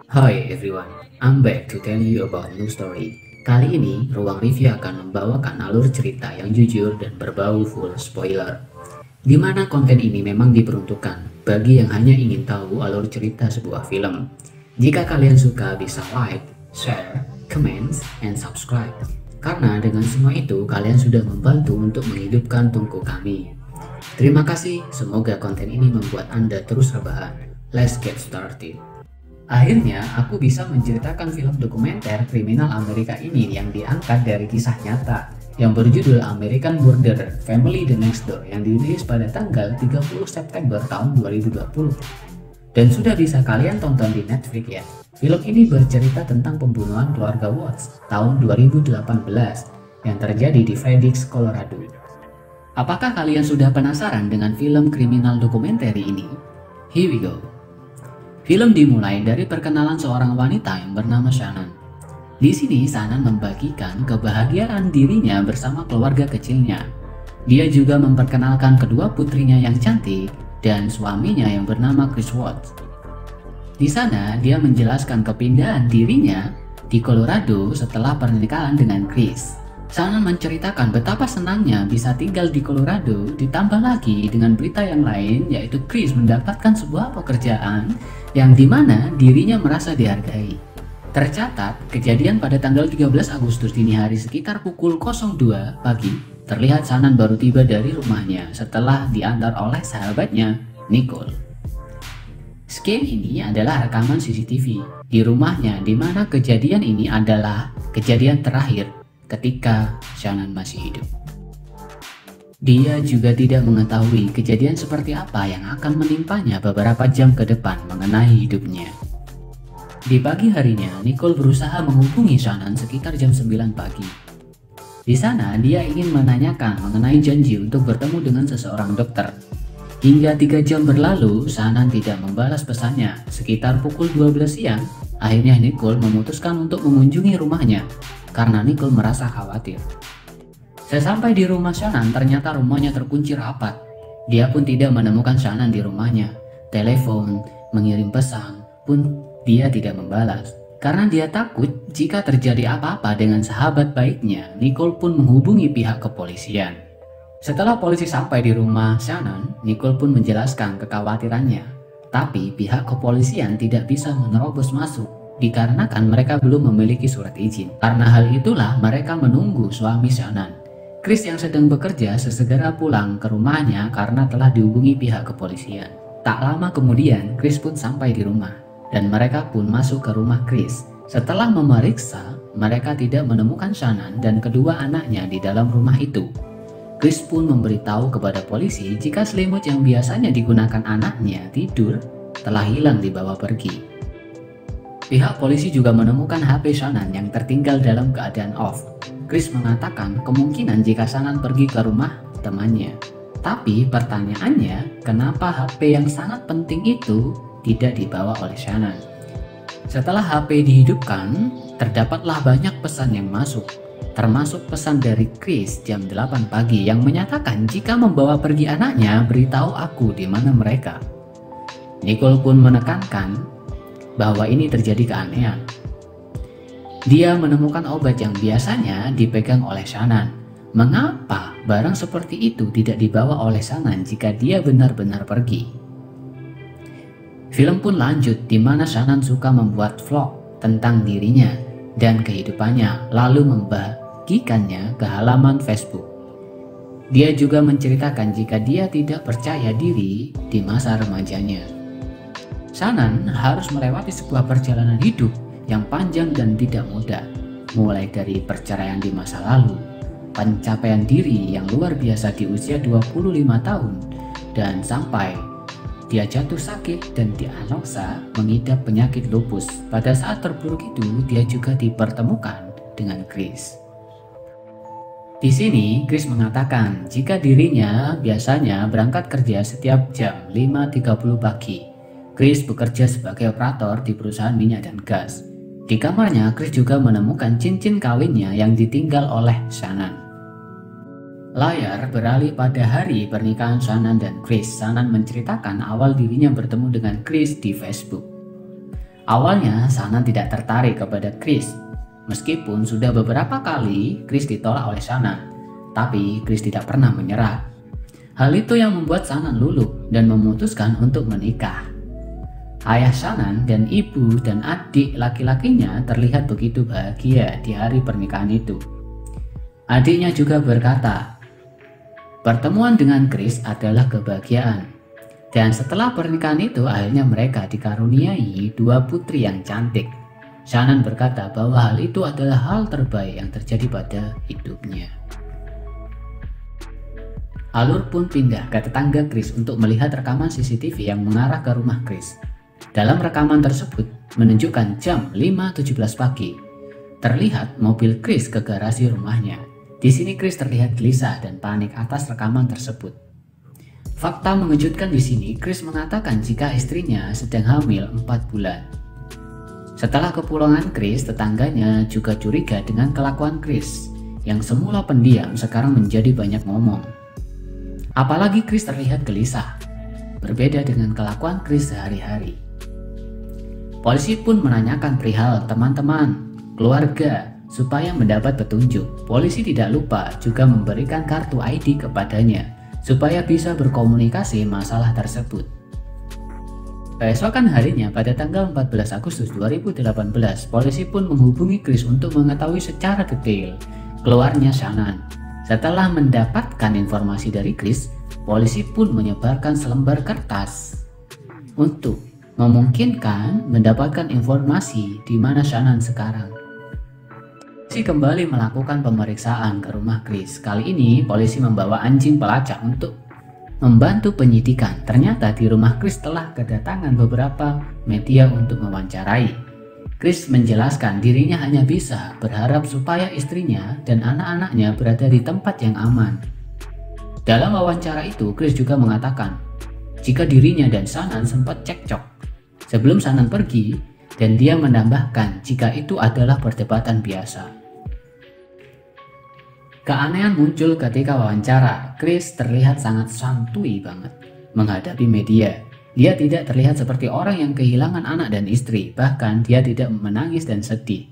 Hi everyone, I'm back to tell you about new story. Kali ini, ruang review akan membawakan alur cerita yang jujur dan berbau full spoiler. Di mana konten ini memang diperuntukkan bagi yang hanya ingin tahu alur cerita sebuah film. Jika kalian suka bisa like, share, comments, and subscribe. Karena dengan semua itu kalian sudah membantu untuk menghidupkan tungku kami. Terima kasih, semoga konten ini membuat Anda terus rebahan. Let's get started. Akhirnya, aku bisa menceritakan film dokumenter kriminal Amerika ini yang diangkat dari kisah nyata yang berjudul American Murderer Family the Next Door yang dirilis pada tanggal 30 September tahun 2020. Dan sudah bisa kalian tonton di Netflix ya. Film ini bercerita tentang pembunuhan keluarga Watts tahun 2018 yang terjadi di Phoenix, Colorado. Apakah kalian sudah penasaran dengan film kriminal dokumenter ini? Here we go. Film dimulai dari perkenalan seorang wanita yang bernama Shannon. Di sini Shannon membagikan kebahagiaan dirinya bersama keluarga kecilnya. Dia juga memperkenalkan kedua putrinya yang cantik dan suaminya yang bernama Chris Watts. Di sana dia menjelaskan kepindahan dirinya di Colorado setelah pernikahan dengan Chris. Shannon menceritakan betapa senangnya bisa tinggal di Colorado, ditambah lagi dengan berita yang lain yaitu Chris mendapatkan sebuah pekerjaan yang dimana dirinya merasa dihargai. Tercatat, kejadian pada tanggal 13 Agustus dini hari sekitar pukul 02 pagi, terlihat Shannon baru tiba dari rumahnya setelah diantar oleh sahabatnya, Nicole. Scene ini adalah rekaman CCTV di rumahnya di mana kejadian ini adalah kejadian terakhir ketika Shannon masih hidup. Dia juga tidak mengetahui kejadian seperti apa yang akan menimpanya beberapa jam ke depan mengenai hidupnya. Di pagi harinya, Nicole berusaha menghubungi Shannon sekitar jam 9 pagi. Di sana, dia ingin menanyakan mengenai janji untuk bertemu dengan seseorang dokter. Hingga 3 jam berlalu, Shannon tidak membalas pesannya. Sekitar pukul 12 siang, akhirnya Nicole memutuskan untuk mengunjungi rumahnya karena Nicole merasa khawatir. Sesampai di rumah Shannon, ternyata rumahnya terkunci rapat. Dia pun tidak menemukan Shannon di rumahnya. Telepon, mengirim pesan pun dia tidak membalas. Karena dia takut jika terjadi apa-apa dengan sahabat baiknya, Nicole pun menghubungi pihak kepolisian. Setelah polisi sampai di rumah Shannon, Nicole pun menjelaskan kekhawatirannya. Tapi pihak kepolisian tidak bisa menerobos masuk dikarenakan mereka belum memiliki surat izin. Karena hal itulah mereka menunggu suami Shannon, Chris yang sedang bekerja, sesegera pulang ke rumahnya karena telah dihubungi pihak kepolisian. Tak lama kemudian Chris pun sampai di rumah dan mereka pun masuk ke rumah Chris. Setelah memeriksa, mereka tidak menemukan Shannon dan kedua anaknya di dalam rumah itu. Chris pun memberitahu kepada polisi jika selimut yang biasanya digunakan anaknya tidur telah hilang dibawa pergi. Pihak polisi juga menemukan HP Shannon yang tertinggal dalam keadaan off. Chris mengatakan kemungkinan jika Shannon pergi ke rumah temannya. Tapi pertanyaannya, kenapa HP yang sangat penting itu tidak dibawa oleh Shannon? Setelah HP dihidupkan, terdapatlah banyak pesan yang masuk, termasuk pesan dari Chris jam 8 pagi yang menyatakan jika membawa pergi anaknya, beritahu aku di mana mereka. Nicole pun menekankan bahwa ini terjadi keanehan. Dia menemukan obat yang biasanya dipegang oleh Shannon. Mengapa barang seperti itu tidak dibawa oleh Shannon jika dia benar-benar pergi? Film pun lanjut di mana Shannon suka membuat vlog tentang dirinya dan kehidupannya, lalu membagikannya ke halaman Facebook. Dia juga menceritakan jika dia tidak percaya diri di masa remajanya. Shannon harus melewati sebuah perjalanan hidup yang panjang dan tidak mudah, mulai dari perceraian di masa lalu, pencapaian diri yang luar biasa di usia 25 tahun, dan sampai dia jatuh sakit dan diagnosa mengidap penyakit lupus. Pada saat terburuk itu, dia juga dipertemukan dengan Chris. Di sini, Chris mengatakan jika dirinya biasanya berangkat kerja setiap jam 5.30 pagi. Chris bekerja sebagai operator di perusahaan minyak dan gas. Di kamarnya, Chris juga menemukan cincin kawinnya yang ditinggal oleh Shannon. Layar beralih pada hari pernikahan Shannon dan Chris. Shannon menceritakan awal dirinya bertemu dengan Chris di Facebook. Awalnya Shannon tidak tertarik kepada Chris. Meskipun sudah beberapa kali Chris ditolak oleh Shannon, tapi Chris tidak pernah menyerah. Hal itu yang membuat Shannon luluh dan memutuskan untuk menikah. Ayah Shannon dan ibu dan adik laki-lakinya terlihat begitu bahagia di hari pernikahan itu. Adiknya juga berkata, pertemuan dengan Chris adalah kebahagiaan. Dan setelah pernikahan itu akhirnya mereka dikaruniai 2 putri yang cantik. Shannon berkata bahwa hal itu adalah hal terbaik yang terjadi pada hidupnya. Alur pun pindah ke tetangga Chris untuk melihat rekaman CCTV yang mengarah ke rumah Chris. Dalam rekaman tersebut menunjukkan jam 5.17 pagi. Terlihat mobil Chris ke garasi rumahnya. Di sini Chris terlihat gelisah dan panik atas rekaman tersebut. Fakta mengejutkan di sini, Chris mengatakan jika istrinya sedang hamil 4 bulan. Setelah kepulangan Chris, tetangganya juga curiga dengan kelakuan Chris, yang semula pendiam sekarang menjadi banyak ngomong. Apalagi Chris terlihat gelisah, berbeda dengan kelakuan Chris sehari-hari. Polisi pun menanyakan perihal teman-teman, keluarga, supaya mendapat petunjuk. Polisi tidak lupa juga memberikan kartu ID kepadanya, supaya bisa berkomunikasi masalah tersebut. Keesokan harinya pada tanggal 14 Agustus 2018, polisi pun menghubungi Chris untuk mengetahui secara detail keluarnya Shannon. Setelah mendapatkan informasi dari Chris, polisi pun menyebarkan selembar kertas untuk memungkinkan mendapatkan informasi di mana Shannon sekarang. Polisi kembali melakukan pemeriksaan ke rumah Chris. Kali ini polisi membawa anjing pelacak untuk membantu penyidikan. Ternyata di rumah Chris telah kedatangan beberapa media untuk mewawancarai. Chris menjelaskan dirinya hanya bisa berharap supaya istrinya dan anak-anaknya berada di tempat yang aman. Dalam wawancara itu, Chris juga mengatakan jika dirinya dan Shannon sempat cekcok sebelum Shannon pergi, dan dia menambahkan jika itu adalah perdebatan biasa. Keanehan muncul ketika wawancara. Chris terlihat sangat santuy banget menghadapi media. Dia tidak terlihat seperti orang yang kehilangan anak dan istri, bahkan dia tidak menangis dan sedih.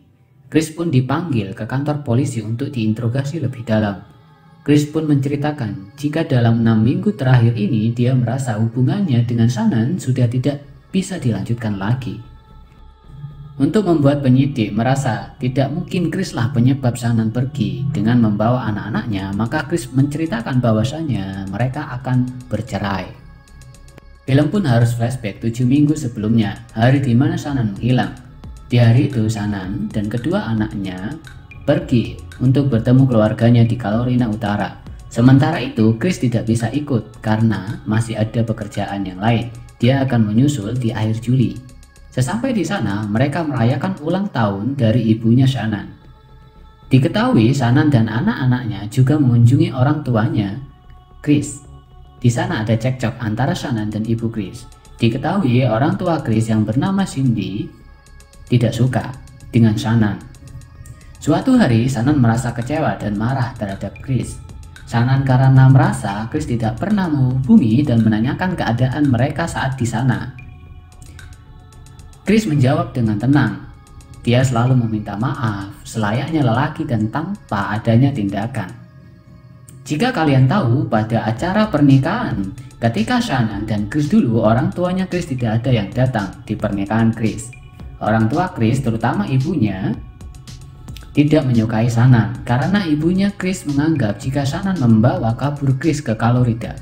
Chris pun dipanggil ke kantor polisi untuk diinterogasi lebih dalam. Chris pun menceritakan jika dalam 6 minggu terakhir ini dia merasa hubungannya dengan Shannon sudah tidak bisa dilanjutkan lagi. Untuk membuat penyidik merasa tidak mungkin Chris lah penyebab Shannon pergi dengan membawa anak-anaknya, maka Chris menceritakan bahwasanya mereka akan bercerai. Film pun harus flashback 7 minggu sebelumnya, hari di mana Shannon menghilang. Di hari itu Shannon dan kedua anaknya pergi untuk bertemu keluarganya di Carolina Utara. Sementara itu Chris tidak bisa ikut karena masih ada pekerjaan yang lain. Dia akan menyusul di akhir Juli. Sesampai di sana, mereka merayakan ulang tahun dari ibunya Shannon. Diketahui Shannon dan anak-anaknya juga mengunjungi orang tuanya, Chris. Di sana ada cekcok antara Shannon dan ibu Chris. Diketahui orang tua Chris yang bernama Cindy tidak suka dengan Shannon. Suatu hari Shannon merasa kecewa dan marah terhadap Chris. Shannon karena merasa Chris tidak pernah menghubungi dan menanyakan keadaan mereka saat di sana. Chris menjawab dengan tenang. Dia selalu meminta maaf, selayaknya lelaki dan tanpa adanya tindakan. Jika kalian tahu, pada acara pernikahan, ketika Shannon dan Chris dulu, orang tuanya Chris tidak ada yang datang di pernikahan Chris. Orang tua Chris, terutama ibunya, tidak menyukai Shannon karena ibunya Chris menganggap jika Shannon membawa kabur Chris ke Florida.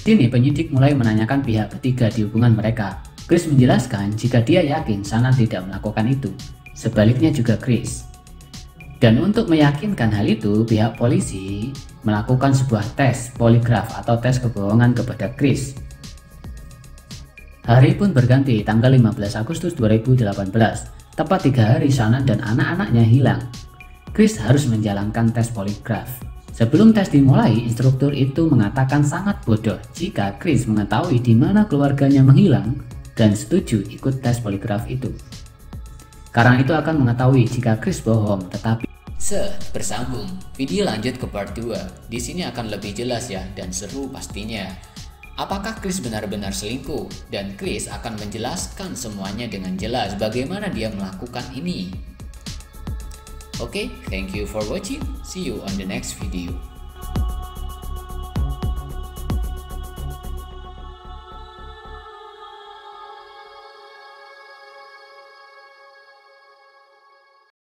Kini penyidik mulai menanyakan pihak ketiga di hubungan mereka. Chris menjelaskan jika dia yakin Shannon tidak melakukan itu, sebaliknya juga Chris. Dan untuk meyakinkan hal itu, pihak polisi melakukan sebuah tes poligraf atau tes kebohongan kepada Chris. Hari pun berganti, tanggal 15 Agustus 2018, tepat 3 hari Shannon dan anak-anaknya hilang. Chris harus menjalankan tes poligraf. Sebelum tes dimulai, instruktur itu mengatakan sangat bodoh jika Chris mengetahui di mana keluarganya menghilang dan setuju ikut tes poligraf itu. Karena itu akan mengetahui jika Chris bohong, tetapi bersambung. Video lanjut ke part 2. Di sini akan lebih jelas ya dan seru pastinya. Apakah Chris benar-benar selingkuh? Dan Chris akan menjelaskan semuanya dengan jelas bagaimana dia melakukan ini. Oke, thank you for watching. See you on the next video.